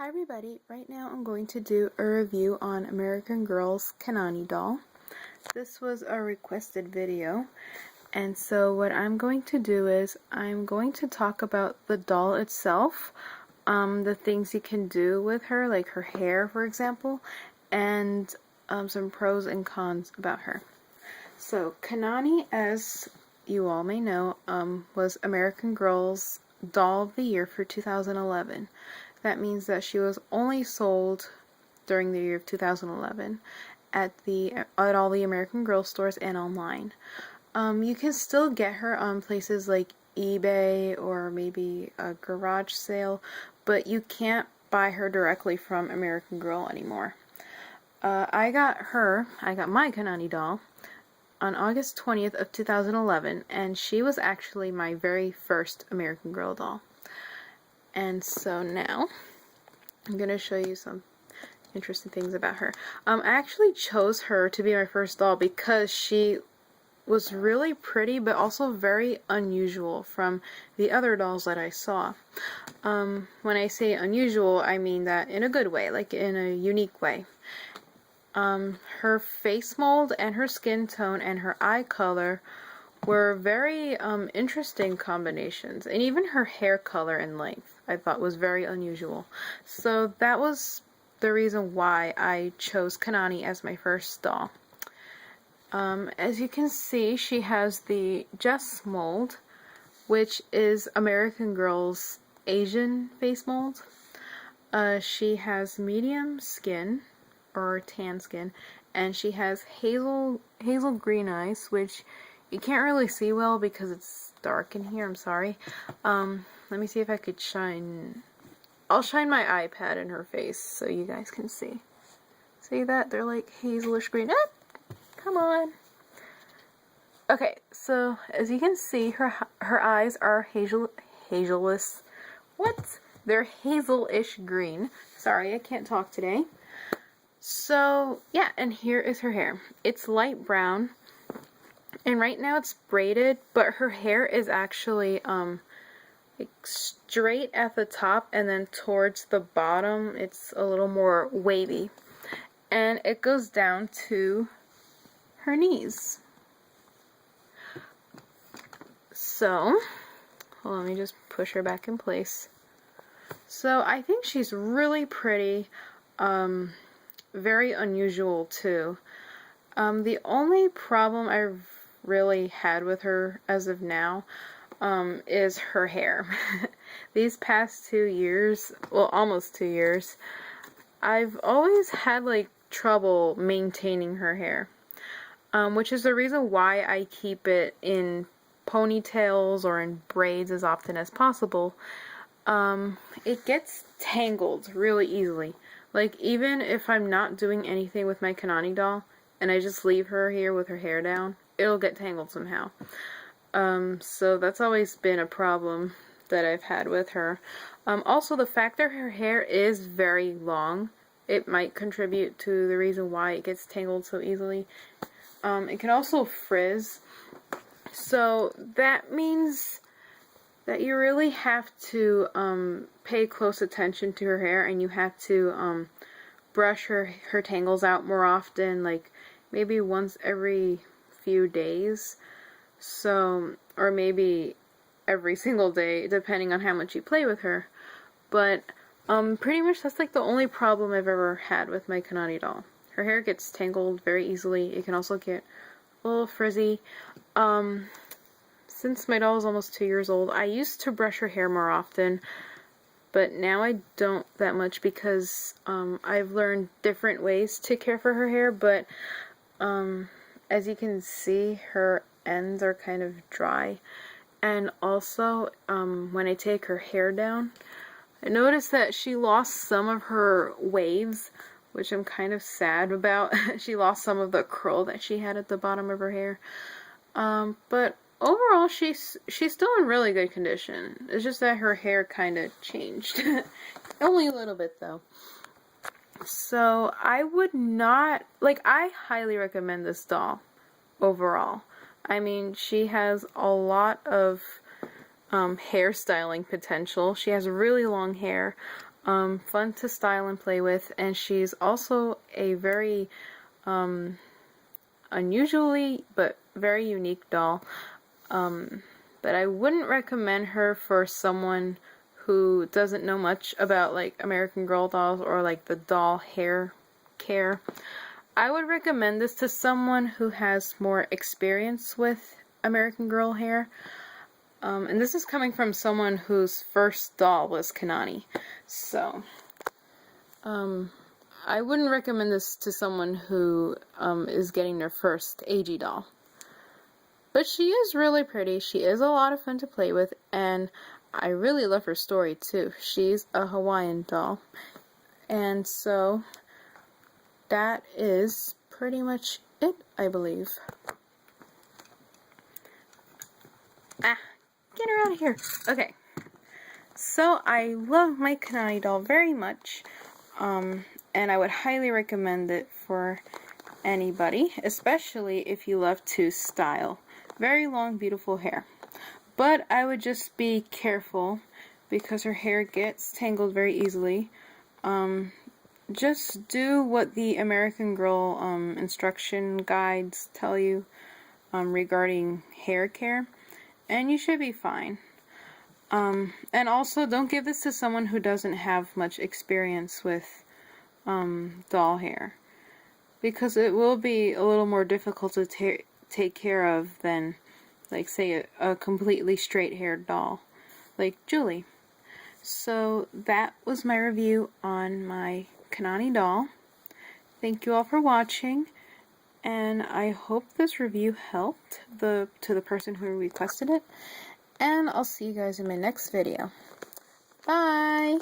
Hi everybody, right now I'm going to do a review on American Girl's Kanani doll. This was a requested video, and so what I'm going to do is I'm going to talk about the doll itself, the things you can do with her, like her hair for example, and some pros and cons about her. So Kanani, as you all may know, was American Girl's Doll of the Year for 2011. That means that she was only sold during the year of 2011 at all the American Girl stores and online. You can still get her on places like eBay or maybe a garage sale, but you can't buy her directly from American Girl anymore. I got my Kanani doll on August 20th of 2011, and she was actually my very first American Girl doll. And so now I'm going to show you some interesting things about her. I actually chose her to be my first doll because she was really pretty but also very unusual from the other dolls that I saw. When I say unusual, I mean that in a good way, like in a unique way. Her face mold and her skin tone and her eye color were very interesting combinations, and even her hair color and length I thought was very unusual. So that was the reason why I chose Kanani as my first doll. As you can see, she has the Jess mold, which is American Girl's Asian face mold. She has medium skin, or tan skin, and she has hazel green eyes, which you can't really see well because it's dark in here, I'm sorry. Let me see if I could I'll shine my iPad in her face so you guys can see. See that? They're like hazelish green. Ah! Come on. Okay, so as you can see, her eyes are hazelish. What? They're hazelish green. Sorry, I can't talk today. So, yeah, and here is her hair. It's light brown. And right now it's braided, but her hair is actually like straight at the top, and then towards the bottom it's a little more wavy. And it goes down to her knees. So, hold on, let me just push her back in place. So I think she's really pretty, very unusual too. The only problem I've really had with her as of now is her hair. These past 2 years, well, almost 2 years, I've always had like trouble maintaining her hair, which is the reason why I keep it in ponytails or in braids as often as possible. It gets tangled really easily. Like, even if I'm not doing anything with my Kanani doll and I just leave her here with her hair down, it'll get tangled somehow. So that's always been a problem that I've had with her. Also, the fact that her hair is very long, it might contribute to the reason why it gets tangled so easily. It can also frizz. So that means that you really have to pay close attention to her hair, and you have to brush her tangles out more often, like maybe once every few days. So, or maybe every single day, depending on how much you play with her. But pretty much that's like the only problem I've ever had with my Kanani doll. Her hair gets tangled very easily. It can also get a little frizzy. Since my doll is almost 2 years old, I used to brush her hair more often, but now I don't that much because I've learned different ways to care for her hair. But as you can see, her ends are kind of dry, and also when I take her hair down, I noticed that she lost some of her waves, which I'm kind of sad about. She lost some of the curl that she had at the bottom of her hair, but overall she's still in really good condition. It's just that her hair kind of changed. Only a little bit though. So I would not, like, I highly recommend this doll overall. I mean, she has a lot of hairstyling potential. She has really long hair. fun to style and play with, and she's also a very unusually but very unique doll. But I wouldn't recommend her for someone who doesn't know much about like American Girl dolls or like the doll hair care. I would recommend this to someone who has more experience with American Girl hair. And this is coming from someone whose first doll was Kanani. So, I wouldn't recommend this to someone who is getting their first AG doll. But she is really pretty. She is a lot of fun to play with, and I really love her story too. She's a Hawaiian doll. And so, that is pretty much it, I believe. Ah, get her out of here. Okay. So, I love my Kanani doll very much. And I would highly recommend it for anybody, especially if you love to style. Very long, beautiful hair. But I would just be careful because her hair gets tangled very easily. Just do what the American Girl instruction guides tell you regarding hair care, and you should be fine. And also, don't give this to someone who doesn't have much experience with doll hair, because it will be a little more difficult to take care of than, like, say, a completely straight-haired doll, like Julie. So, that was my review on my Kanani doll. Thank you all for watching, and I hope this review helped to the person who requested it, and I'll see you guys in my next video. Bye!